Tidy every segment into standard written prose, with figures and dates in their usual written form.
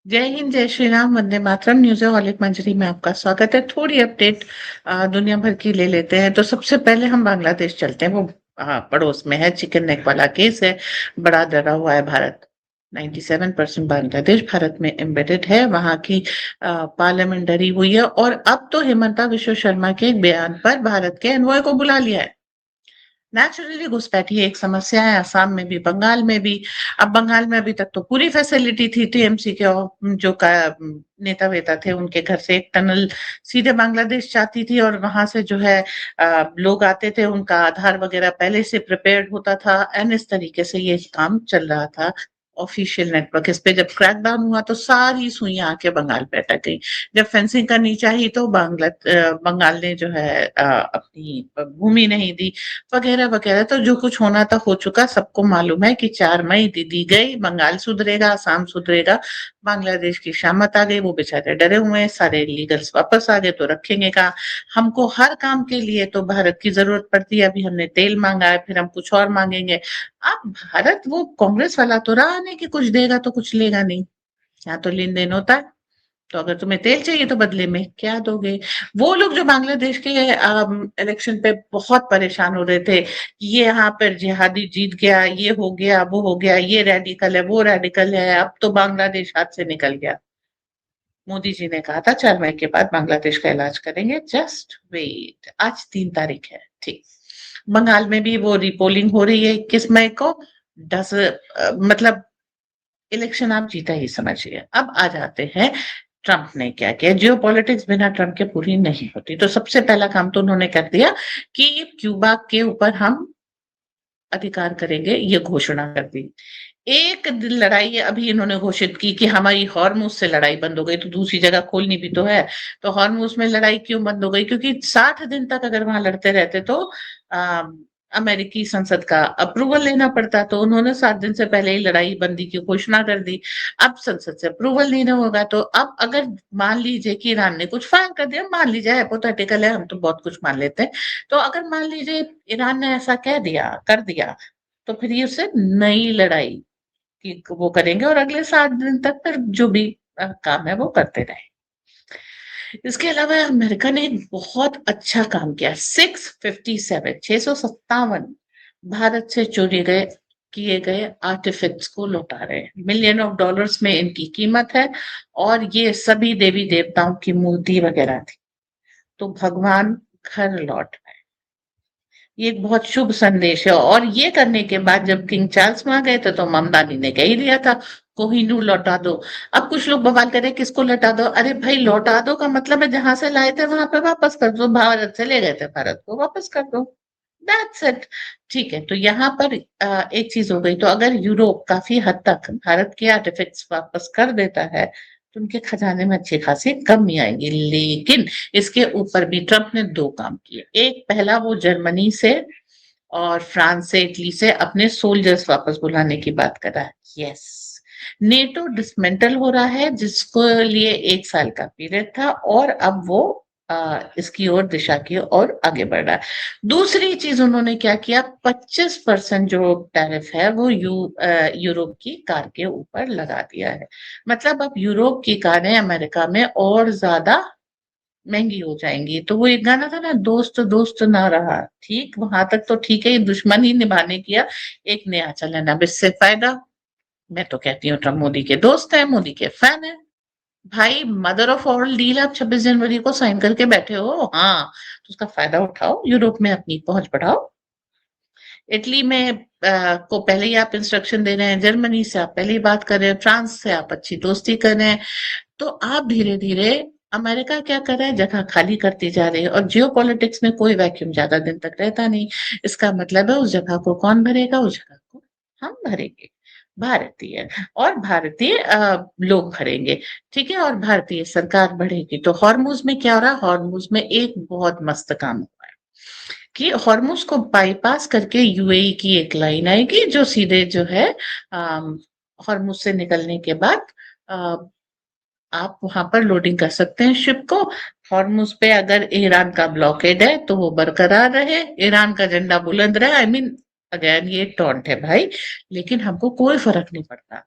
जय हिंद, जय श्री राम, वंदे मातरम। न्यूज़हॉलिक मंजरी में आपका स्वागत है। थोड़ी अपडेट दुनिया भर की ले लेते हैं। तो सबसे पहले हम बांग्लादेश चलते हैं। वो पड़ोस में है, चिकन नेक वाला केस है। बड़ा डरा हुआ है भारत। 97% बांग्लादेश भारत में एम्बेडेड है। वहां की पार्लियामेंट डरी हुई है और अब तो हिमंता विश्व शर्मा के एक बयान पर भारत के एनवॉय को बुला लिया है। नेचुरली घुसपैठी एक समस्या है, असम में भी, बंगाल में भी। अब बंगाल में अभी तक तो पूरी फैसिलिटी थी। टीएमसी के जो का नेता वेता थे, उनके घर से एक टनल सीधे बांग्लादेश जाती थी और वहां से जो है लोग आते थे, उनका आधार वगैरह पहले से प्रिपेयर्ड होता था एंड इस तरीके से ये काम चल रहा था। ऑफिशियल नेटवर्क इस पे जब क्रैकडाउन हुआ तो सारी सुइयां आके बंगाल पे अटक गई। जब फेंसिंग करनी चाहिए तो बंगाल ने जो है अपनी भूमि नहीं दी, वगैरह वगैरह। तो जो कुछ होना था हो चुका। सबको मालूम है कि 4 मई दी गई, बंगाल सुधरेगा, असम सुधरेगा। बांग्लादेश की शामत आ गई, वो बेचारे डरे हुए हैं। सारे लीगल्स वापस आ गए तो रखेंगे कहाँ। हमको हर काम के लिए तो भारत की जरूरत पड़ती है। अभी हमने तेल मांगा है, फिर हम कुछ और मांगेंगे। अब भारत वो कांग्रेस वाला तो रहा नहीं कि कुछ देगा तो कुछ लेगा नहीं। यहाँ तो लेन देन होता है। तो अगर तुम्हें तेल चाहिए तो बदले में क्या दोगे। वो लोग जो बांग्लादेश के इलेक्शन पे बहुत परेशान हो रहे थे कि ये यहाँ पर जिहादी जीत गया, ये हो गया, वो हो गया, ये रेडिकल है, वो रेडिकल है, अब तो बांग्लादेश हाथ से निकल गया। मोदी जी ने कहा था 4 मई के बाद बांग्लादेश का इलाज करेंगे, जस्ट वेट। आज 3 तारीख है, ठीक। बंगाल में भी वो रिपोलिंग हो रही है 21 मई को। दस मतलब इलेक्शन आप जीता ही समझिए। अब आ जाते हैं ट्रंप ने क्या किया। जियो पॉलिटिक्स बिना ट्रंप के पूरी नहीं होती। तो सबसे पहला काम तो उन्होंने कर दिया कि क्यूबा के ऊपर हम अधिकार करेंगे, ये घोषणा कर दी। एक दिन लड़ाई अभी इन्होंने घोषित की कि हमारी हॉर्मुज से लड़ाई बंद हो गई, तो दूसरी जगह खोलनी भी तो है। तो हॉर्मुज में लड़ाई क्यों बंद हो गई? क्योंकि 60 दिन तक अगर वहां लड़ते रहते तो आ, अमेरिकी संसद का अप्रूवल लेना पड़ता। तो उन्होंने 7 दिन से पहले ही लड़ाई बंदी की घोषणा कर दी। अब संसद से अप्रूवल नहीं होगा तो अब अगर मान लीजिए कि ईरान ने कुछ फायर कर दिया, मान लीजिए, हाइपोथेटिकल है, हम तो बहुत कुछ मान लेते हैं। तो अगर मान लीजिए ईरान ने ऐसा कह दिया, कर दिया, तो फिर ये उससे नई लड़ाई कि वो करेंगे और अगले 7 दिन तक फिर जो भी काम है वो करते रहे। इसके अलावा अमेरिका ने एक बहुत अच्छा काम किया। 657 भारत से चोरी गए किए गए आर्टिफैक्ट्स को लौटा रहे हैं। $मिलियन में इनकी कीमत है और ये सभी देवी देवताओं की मूर्ति वगैरह थी। तो भगवान घर लौट आए। ये एक बहुत शुभ संदेश है। और ये करने के बाद जब किंग चार्ल्स वहां गए थे तो ममदानी ने कह ही दिया था, कोहिनूर लौटा दो। अब कुछ लोग बवाल कर रहे हैं, किसको लौटा दो? अरे भाई, लौटा दो का मतलब है जहां से लाए थे वहां पे वापस कर दो। भारत से ले गए थे, भारत को वापस कर दो। That's it. ठीक है, तो यहाँ पर एक चीज हो गई। तो अगर यूरोप काफी हद तक भारत के आर्टिफैक्ट्स वापस कर देता है तो उनके खजाने में अच्छी खासी कमी आएगी। लेकिन इसके ऊपर भी ट्रंप ने 2 काम किए। एक, पहला, वो जर्मनी से और फ्रांस से, इटली से अपने सोल्जर्स वापस बुलाने की बात कर रहा है। यस, नेटो डिसमेंटल हो रहा है, जिसको लिए 1 साल का पीरियड था और अब वो इसकी ओर, दिशा की ओर आगे बढ़ रहा है। दूसरी चीज उन्होंने क्या किया, 25% जो टैरिफ है वो यूरोप की कार के ऊपर लगा दिया है। मतलब अब यूरोप की कारें अमेरिका में और ज्यादा महंगी हो जाएंगी। तो वो एक गाना था ना, दोस्त दोस्त ना रहा। ठीक वहां तक तो ठीक है, ये दुश्मनी निभाने किया एक नया चलन। अब इससे फायदा, मैं तो कहती हूँ ट्रम्प मोदी के दोस्त है, मोदी के फैन है। भाई, मदर ऑफ ऑल डील आप 26 जनवरी को साइन करके बैठे हो, हाँ, तो उसका फायदा उठाओ, यूरोप में अपनी पहुंच बढ़ाओ। इटली में को पहले ही आप इंस्ट्रक्शन दे रहे हैं, जर्मनी से आप पहले ही बात कर रहे हैं, फ्रांस से आप अच्छी दोस्ती कर रहे हैं। तो आप धीरे धीरे, अमेरिका क्या कर रहा है, जगह खाली करती जा रही है। और जियो पॉलिटिक्स में कोई वैक्यूम ज्यादा दिन तक रहता नहीं। इसका मतलब है उस जगह को कौन भरेगा? उस जगह को हम भरेंगे, भारतीय। और भारतीय लोग भरेंगे। ठीक है, और भारतीय सरकार बढ़ेगी। तो हॉर्मुज में क्या हो रहा है? हॉर्मुज में एक बहुत मस्त काम हुआ है कि हॉर्मुज को बाईपास करके यूएई की एक लाइन आएगी जो सीधे जो है हॉर्मुज से निकलने के बाद आप वहां पर लोडिंग कर सकते हैं शिप को। हॉर्मुज पे अगर ईरान का ब्लॉकेड है तो वो बरकरार रहे, ईरान का झंडा बुलंद रहे। आई मीन, अगेन ये टॉन्ट है भाई, लेकिन हमको कोई फर्क नहीं पड़ता।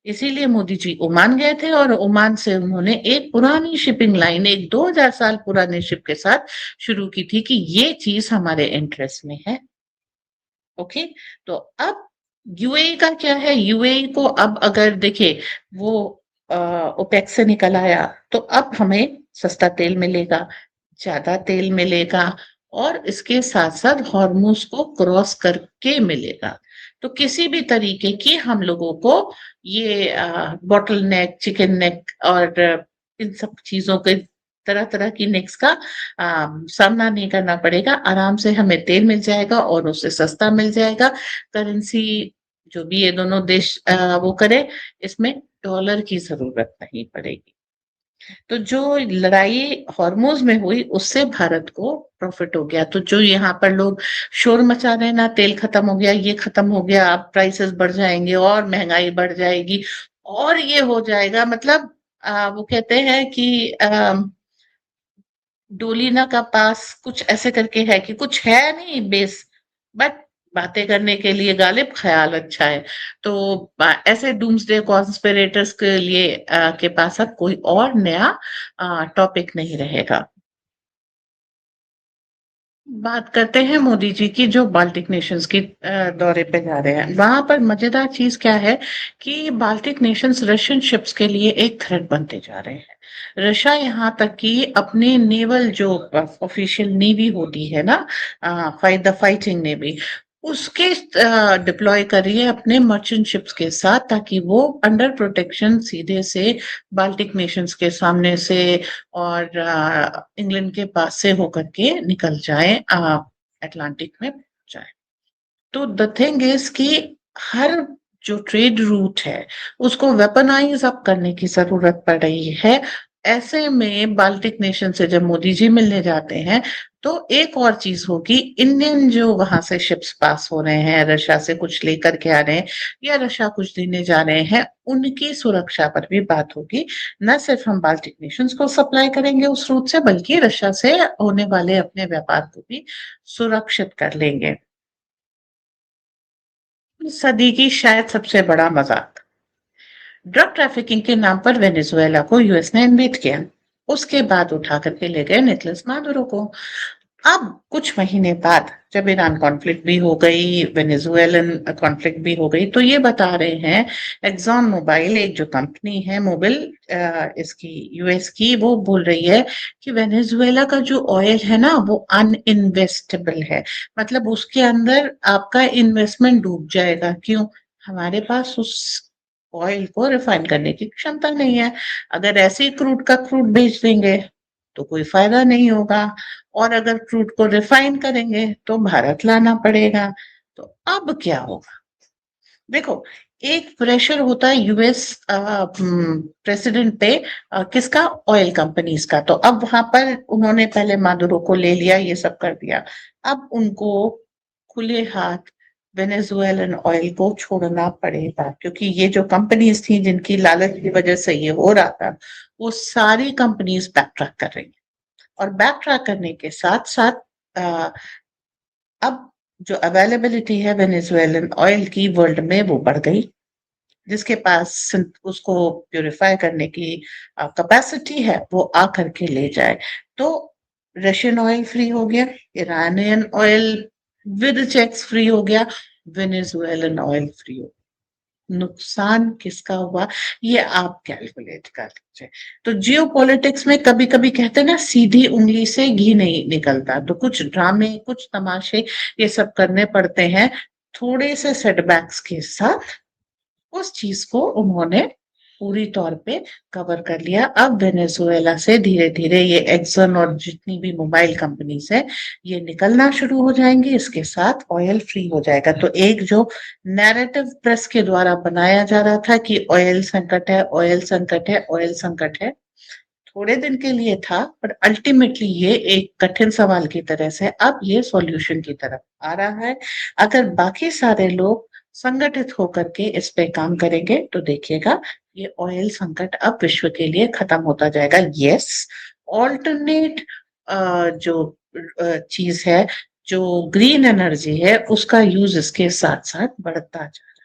इसीलिए मोदी जी ओमान गए थे और ओमान से उन्होंने एक पुरानी शिपिंग लाइन, एक 2000 साल पुराने शिप के साथ शुरू की थी कि ये चीज हमारे इंटरेस्ट में है। ओके। तो अब यूएई का क्या है, यूएई को अब अगर देखिए वो ओपेक से निकल आया, तो अब हमें सस्ता तेल मिलेगा, ज्यादा तेल मिलेगा, और इसके साथ साथ हॉर्मोज को क्रॉस करके मिलेगा। तो किसी भी तरीके की हम लोगों को ये बॉटल नेक, चिकन नेक और इन सब चीजों के तरह तरह की नेक्स का सामना नहीं करना पड़ेगा। आराम से हमें तेल मिल जाएगा और उससे सस्ता मिल जाएगा। करेंसी जो भी ये दोनों देश वो करे, इसमें डॉलर की जरूरत नहीं पड़ेगी। तो जो लड़ाई हॉर्मोज में हुई उससे भारत को प्रॉफिट हो गया। तो जो यहाँ पर लोग शोर मचा रहे हैं ना, तेल खत्म हो गया, ये खत्म हो गया, अब प्राइसेस बढ़ जाएंगे और महंगाई बढ़ जाएगी और ये हो जाएगा, मतलब वो कहते हैं कि डोलीना का पास कुछ ऐसे करके है कि कुछ है नहीं बेस, बट बातें करने के लिए गालिब ख्याल अच्छा है। तो ऐसे डूम्सडे कॉन्स्पिरेटर्स के लिए के पास अब कोई और नया टॉपिक नहीं रहेगा। बात करते हैं मोदी जी की, जो बाल्टिक नेशंस की दौरे पे जा रहे हैं। वहां पर मजेदार चीज क्या है कि बाल्टिक नेशंस रशियन शिप्स के लिए एक थ्रेट बनते जा रहे हैं। रशिया यहाँ तक कि अपने नेवल जो ऑफिशियल नेवी होती है ना, फाइट द फाइटिंग नेवी, उसके डिप्लॉय कर रही है अपने मर्चेंट शिप्स के साथ, ताकि वो अंडर प्रोटेक्शन सीधे से बाल्टिक नेशंस के सामने से और इंग्लैंड के पास से होकर के निकल जाए, अटलांटिक में जाए। तो द थिंग इज कि हर जो ट्रेड रूट है उसको वेपनाइज अप करने की जरूरत पड़ रही है। ऐसे में बाल्टिक नेशन से जब मोदी जी मिलने जाते हैं, तो एक और चीज होगी, इंडियन जो वहां से शिप्स पास हो रहे हैं, रशिया से कुछ लेकर के आ रहे हैं या रशिया कुछ देने जा रहे हैं, उनकी सुरक्षा पर भी बात होगी। न सिर्फ हम बाल्टिक नेशंस को सप्लाई करेंगे उस रूट से, बल्कि रशिया से होने वाले अपने व्यापार को भी सुरक्षित कर लेंगे। इस सदी की शायद सबसे बड़ा मजाक, ड्रग ट्रैफिकिंग के नाम पर वेनेजुएला को यूएस ने इन्वेट किया, उसके बाद उठा करके ले गए निकोलस मादुरो को। अब कुछ महीने बाद जब ईरान कॉन्फ्लिक्ट भी हो गई, वेनेजुएलन कॉन्फ्लिक्ट भी हो गई, तो ये बता रहे हैं, एक्सॉन मोबाइल एक जो कंपनी है मोबिल, इसकी यूएस की, वो बोल रही है कि वेनेजुएला का जो ऑयल है ना वो अनइन्वेस्टेबल है। मतलब उसके अंदर आपका इन्वेस्टमेंट डूब जाएगा। क्यों? हमारे पास उस ऑयल को रिफाइन करने की क्षमता नहीं है। अगर ऐसे ही क्रूड का क्रूड बेच देंगे तो कोई फायदा नहीं होगा, और अगर क्रूड को रिफाइन करेंगे तो भारत लाना पड़ेगा। तो अब क्या होगा? देखो, एक प्रेशर होता है यूएस प्रेसिडेंट पे, किसका? ऑयल कंपनीज का। तो अब वहां पर उन्होंने पहले मादुरो को ले लिया, ये सब कर दिया। अब उनको खुले हाथ वेनेजुएलन ऑयल को छोड़ना पड़ेगा, क्योंकि ये जो कंपनीज थी जिनकी लालच की वजह से ये हो रहा था, वो सारी कंपनीज बैक ट्रैक कर रही हैं। और बैक ट्रैक करने के साथ साथ अब जो अवेलेबिलिटी है वेनेजुएलन ऑयल की वर्ल्ड में वो बढ़ गई। जिसके पास उसको प्यूरिफाई करने की कैपेसिटी है वो आकर के ले जाए। तो रशियन ऑयल फ्री हो गया, Iranian oil with checks free हो गया, वेनेजुएलन ऑयल फ्री हो गया। नुकसान किसका हुआ ये आप कैलकुलेट कर लीजिए। तो जियो पॉलिटिक्स में कभी कभी कहते हैं ना, सीधी उंगली से घी नहीं निकलता, तो कुछ ड्रामे, कुछ तमाशे ये सब करने पड़ते हैं। थोड़े से सेटबैक्स के साथ उस चीज को उन्होंने पूरी तौर पे कवर कर लिया। अब वेनेजुएला से धीरे धीरे ये एक्सन और जितनी भी मोबाइल कंपनीज है ये निकलना शुरू हो जाएंगी, इसके साथ ऑयल फ्री हो जाएगा। तो एक जो नैरेटिव प्रेस के द्वारा बनाया जा रहा था कि ऑयल संकट है, ऑयल संकट है, ऑयल संकट है, थोड़े दिन के लिए था, पर अल्टीमेटली ये एक कठिन सवाल की तरह से अब ये सॉल्यूशन की तरफ आ रहा है। अगर बाकी सारे लोग संगठित होकर के इस पे काम करेंगे तो देखिएगा ये ऑयल संकट अब विश्व के लिए खत्म होता जाएगा। यस, ऑल्टरनेट जो चीज है, जो ग्रीन एनर्जी है, उसका यूज इसके साथ साथ बढ़ता जाए।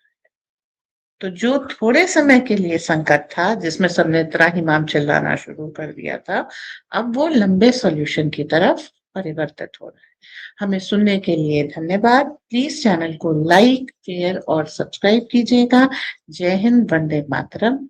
तो जो थोड़े समय के लिए संकट था, जिसमें सबने त्राहिमाम चिल्लाना शुरू कर दिया था, अब वो लंबे सॉल्यूशन की तरफ परिवर्तित हो रहा है। हमें सुनने के लिए धन्यवाद। प्लीज चैनल को लाइक, शेयर और सब्सक्राइब कीजिएगा। जय हिंद, वंदे मातरम।